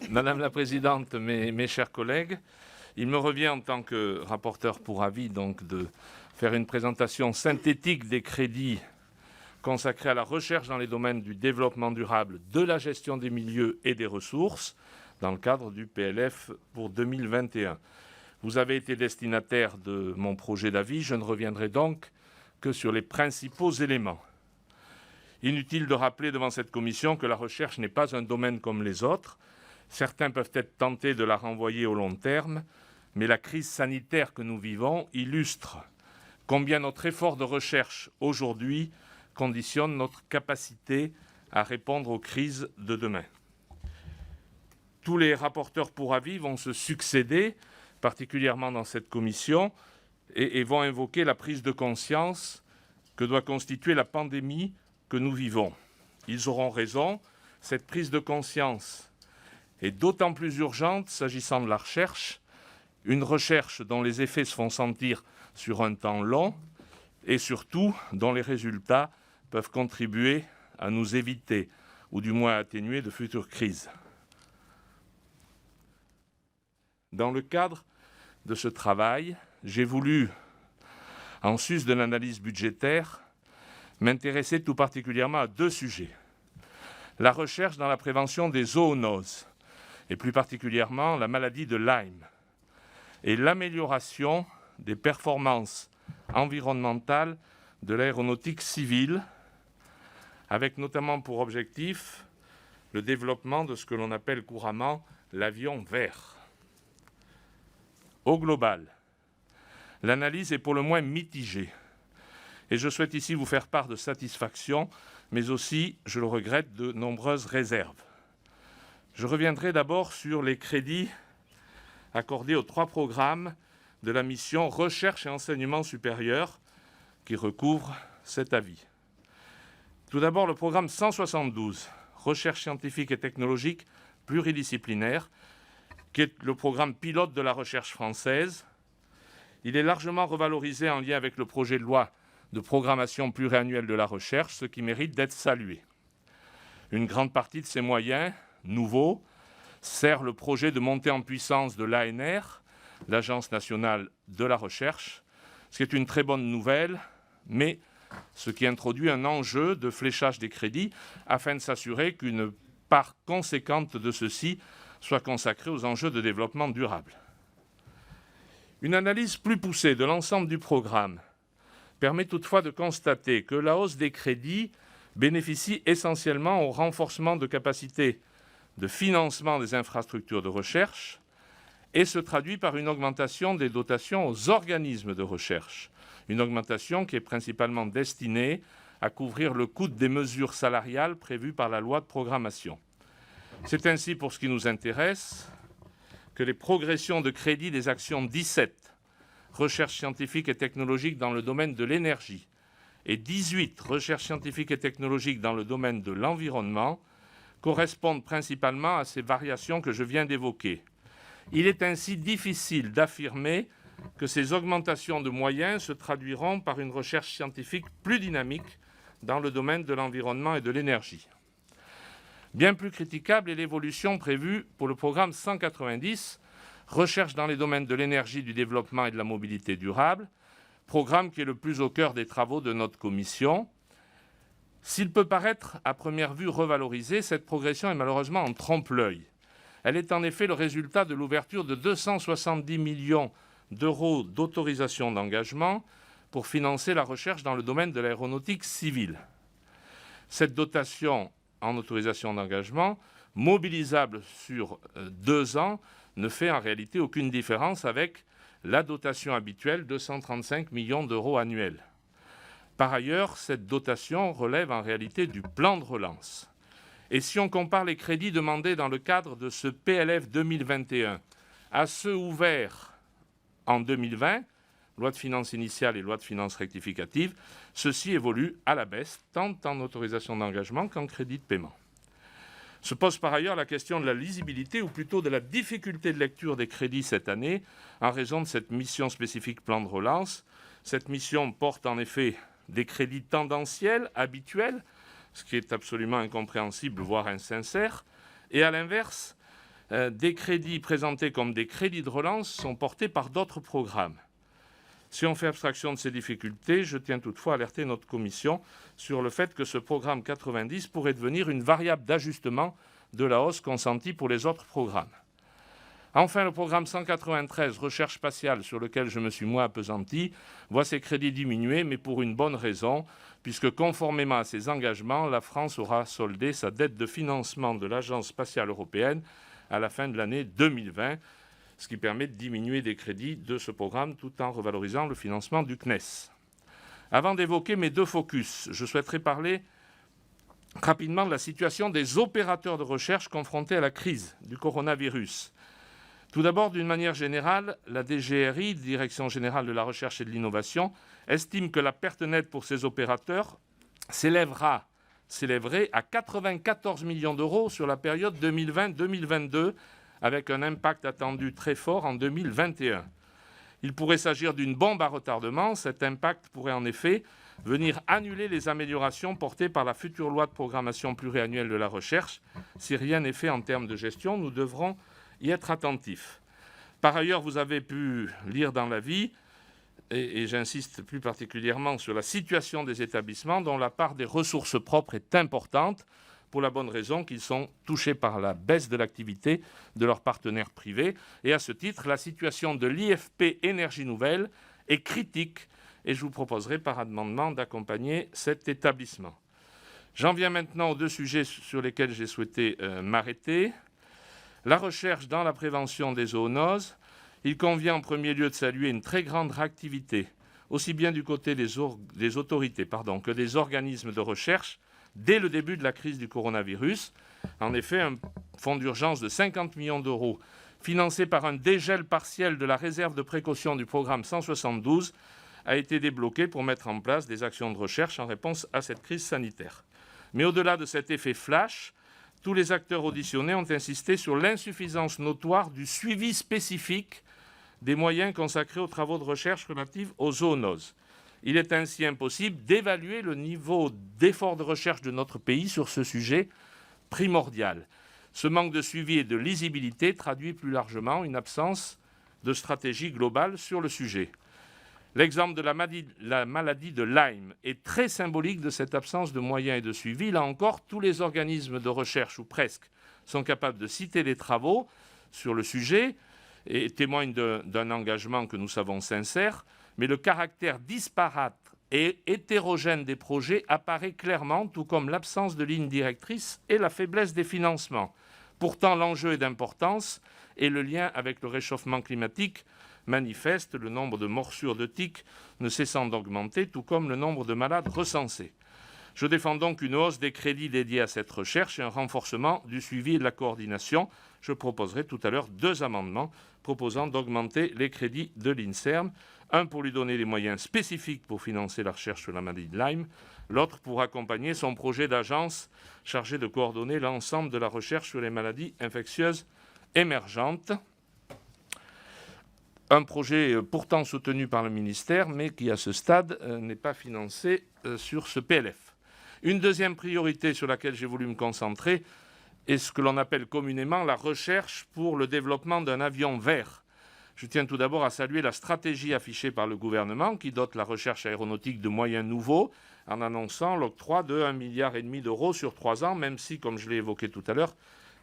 Madame la Présidente, mes chers collègues, il me revient en tant que rapporteur pour avis donc, de faire une présentation synthétique des crédits consacrés à la recherche dans les domaines du développement durable, de la gestion des milieux et des ressources dans le cadre du PLF pour 2021. Vous avez été destinataire de mon projet d'avis, je ne reviendrai donc que sur les principaux éléments. Inutile de rappeler devant cette commission que la recherche n'est pas un domaine comme les autres. Certains peuvent être tentés de la renvoyer au long terme, mais la crise sanitaire que nous vivons illustre combien notre effort de recherche aujourd'hui conditionne notre capacité à répondre aux crises de demain. Tous les rapporteurs pour avis vont se succéder, particulièrement dans cette commission, et vont invoquer la prise de conscience que doit constituer la pandémie que nous vivons. Ils auront raison, cette prise de conscience est d'autant plus urgente s'agissant de la recherche, une recherche dont les effets se font sentir sur un temps long et surtout dont les résultats peuvent contribuer à nous éviter ou du moins à atténuer de futures crises. Dans le cadre de ce travail, j'ai voulu, en sus de l'analyse budgétaire, m'intéresser tout particulièrement à deux sujets. La recherche dans la prévention des zoonoses, et plus particulièrement la maladie de Lyme, et l'amélioration des performances environnementales de l'aéronautique civile, avec notamment pour objectif le développement de ce que l'on appelle couramment l'avion vert. Au global, l'analyse est pour le moins mitigée. Et je souhaite ici vous faire part de satisfaction, mais aussi, je le regrette, de nombreuses réserves. Je reviendrai d'abord sur les crédits accordés aux 3 programmes de la mission Recherche et enseignement supérieur qui recouvre cet avis. Tout d'abord, le programme 172, Recherche scientifique et technologique pluridisciplinaire, qui est le programme pilote de la recherche française. Il est largement revalorisé en lien avec le projet de loi de programmation pluriannuelle de la recherche, ce qui mérite d'être salué. Une grande partie de ces moyens nouveaux sert le projet de montée en puissance de l'ANR, l'Agence nationale de la recherche, ce qui est une très bonne nouvelle, mais ce qui introduit un enjeu de fléchage des crédits afin de s'assurer qu'une part conséquente de ceux-ci soit consacrée aux enjeux de développement durable. Une analyse plus poussée de l'ensemble du programme permet toutefois de constater que la hausse des crédits bénéficie essentiellement au renforcement de capacités de financement des infrastructures de recherche et se traduit par une augmentation des dotations aux organismes de recherche, une augmentation qui est principalement destinée à couvrir le coût des mesures salariales prévues par la loi de programmation. C'est ainsi, pour ce qui nous intéresse, que les progressions de crédits des actions 17, recherche scientifique et technologique dans le domaine de l'énergie, et 18, recherche scientifique et technologique dans le domaine de l'environnement, correspondent principalement à ces variations que je viens d'évoquer. Il est ainsi difficile d'affirmer que ces augmentations de moyens se traduiront par une recherche scientifique plus dynamique dans le domaine de l'environnement et de l'énergie. Bien plus critiquable est l'évolution prévue pour le programme 190, Recherche dans les domaines de l'énergie, du développement et de la mobilité durable, programme qui est le plus au cœur des travaux de notre commission. S'il peut paraître à première vue revalorisé, cette progression est malheureusement en trompe-l'œil. Elle est en effet le résultat de l'ouverture de 270 millions d'euros d'autorisation d'engagement pour financer la recherche dans le domaine de l'aéronautique civile. Cette dotation en autorisation d'engagement, mobilisable sur 2 ans, ne fait en réalité aucune différence avec la dotation habituelle de 135 millions d'euros annuels. Par ailleurs, cette dotation relève en réalité du plan de relance. Et si on compare les crédits demandés dans le cadre de ce PLF 2021 à ceux ouverts en 2020, loi de finances initiale et loi de finances rectificative, ceux-ci évoluent à la baisse, tant en autorisation d'engagement qu'en crédit de paiement. Se pose par ailleurs la question de la lisibilité, ou plutôt de la difficulté de lecture des crédits cette année, en raison de cette mission spécifique plan de relance. Cette mission porte en effet des crédits tendanciels, habituels, ce qui est absolument incompréhensible, voire insincère, et à l'inverse, des crédits présentés comme des crédits de relance sont portés par d'autres programmes. Si on fait abstraction de ces difficultés, je tiens toutefois à alerter notre commission sur le fait que ce programme 90 pourrait devenir une variable d'ajustement de la hausse consentie pour les autres programmes. Enfin, le programme 193, Recherche spatiale, sur lequel je me suis moi appesanti, voit ses crédits diminuer, mais pour une bonne raison, puisque conformément à ses engagements, la France aura soldé sa dette de financement de l'Agence spatiale européenne à la fin de l'année 2020, ce qui permet de diminuer les crédits de ce programme tout en revalorisant le financement du CNES. Avant d'évoquer mes deux focus, je souhaiterais parler rapidement de la situation des opérateurs de recherche confrontés à la crise du coronavirus. Tout d'abord, d'une manière générale, la DGRI, Direction générale de la recherche et de l'innovation, estime que la perte nette pour ces opérateurs s'élèverait à 94 millions d'euros sur la période 2020-2022, avec un impact attendu très fort en 2021. Il pourrait s'agir d'une bombe à retardement. Cet impact pourrait en effet venir annuler les améliorations portées par la future loi de programmation pluriannuelle de la recherche. Si rien n'est fait en termes de gestion, nous devrons y être attentifs. Par ailleurs, vous avez pu lire dans l'avis, et j'insiste plus particulièrement sur la situation des établissements dont la part des ressources propres est importante, pour la bonne raison qu'ils sont touchés par la baisse de l'activité de leurs partenaires privés. Et à ce titre, la situation de l'IFP Énergie Nouvelle est critique et je vous proposerai par amendement d'accompagner cet établissement. J'en viens maintenant aux deux sujets sur lesquels j'ai souhaité m'arrêter. La recherche dans la prévention des zoonoses. Il convient en premier lieu de saluer une très grande réactivité, aussi bien du côté des autorités que des organismes de recherche, dès le début de la crise du coronavirus. En effet, un fonds d'urgence de 50 millions d'euros, financé par un dégel partiel de la réserve de précaution du programme 172, a été débloqué pour mettre en place des actions de recherche en réponse à cette crise sanitaire. Mais au-delà de cet effet flash, tous les acteurs auditionnés ont insisté sur l'insuffisance notoire du suivi spécifique des moyens consacrés aux travaux de recherche relatifs aux zoonoses. Il est ainsi impossible d'évaluer le niveau d'effort de recherche de notre pays sur ce sujet primordial. Ce manque de suivi et de lisibilité traduit plus largement une absence de stratégie globale sur le sujet. L'exemple de la maladie de Lyme est très symbolique de cette absence de moyens et de suivi. Là encore, tous les organismes de recherche, ou presque, sont capables de citer des travaux sur le sujet et témoignent d'un engagement que nous savons sincère, mais le caractère disparate et hétérogène des projets apparaît clairement, tout comme l'absence de ligne directrice et la faiblesse des financements. Pourtant, l'enjeu est d'importance et le lien avec le réchauffement climatique manifeste, le nombre de morsures de tiques ne cessant d'augmenter, tout comme le nombre de malades recensés. Je défends donc une hausse des crédits dédiés à cette recherche et un renforcement du suivi et de la coordination. Je proposerai tout à l'heure 2 amendements proposant d'augmenter les crédits de l'INSERM, un pour lui donner les moyens spécifiques pour financer la recherche sur la maladie de Lyme, l'autre pour accompagner son projet d'agence chargé de coordonner l'ensemble de la recherche sur les maladies infectieuses émergentes. Un projet pourtant soutenu par le ministère, mais qui à ce stade n'est pas financé sur ce PLF. Une deuxième priorité sur laquelle j'ai voulu me concentrer est ce que l'on appelle communément la recherche pour le développement d'un avion vert. Je tiens tout d'abord à saluer la stratégie affichée par le gouvernement qui dote la recherche aéronautique de moyens nouveaux en annonçant l'octroi de 1,5 milliard d'euros sur 3 ans, même si, comme je l'ai évoqué tout à l'heure,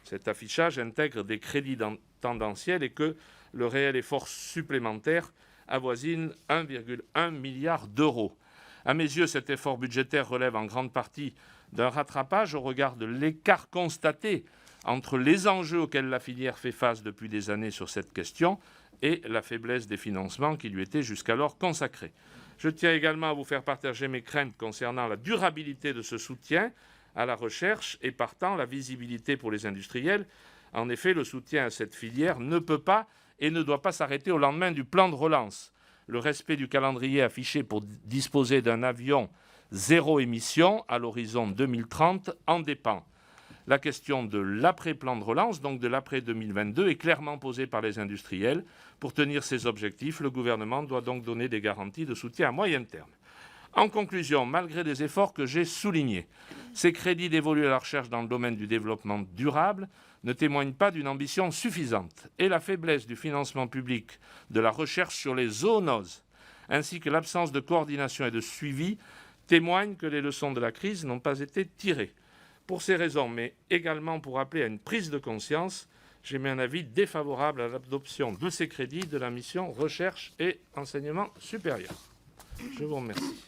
cet affichage intègre des crédits tendanciels et que le réel effort supplémentaire avoisine 1,1 milliard d'euros. À mes yeux, cet effort budgétaire relève en grande partie d'un rattrapage au regard de l'écart constaté entre les enjeux auxquels la filière fait face depuis des années sur cette question et la faiblesse des financements qui lui étaient jusqu'alors consacrés. Je tiens également à vous faire partager mes craintes concernant la durabilité de ce soutien à la recherche et partant la visibilité pour les industriels. En effet, le soutien à cette filière ne peut pas et ne doit pas s'arrêter au lendemain du plan de relance. Le respect du calendrier affiché pour disposer d'un avion zéro émission à l'horizon 2030 en dépend. La question de l'après-plan de relance, donc de l'après-2022, est clairement posée par les industriels. Pour tenir ces objectifs, le gouvernement doit donc donner des garanties de soutien à moyen terme. En conclusion, malgré les efforts que j'ai soulignés, ces crédits dévolus à la recherche dans le domaine du développement durable ne témoignent pas d'une ambition suffisante et la faiblesse du financement public de la recherche sur les zoonoses, ainsi que l'absence de coordination et de suivi, témoignent que les leçons de la crise n'ont pas été tirées. Pour ces raisons, mais également pour appeler à une prise de conscience, j'émets un avis défavorable à l'adoption de ces crédits de la mission Recherche et Enseignement supérieur. Je vous remercie.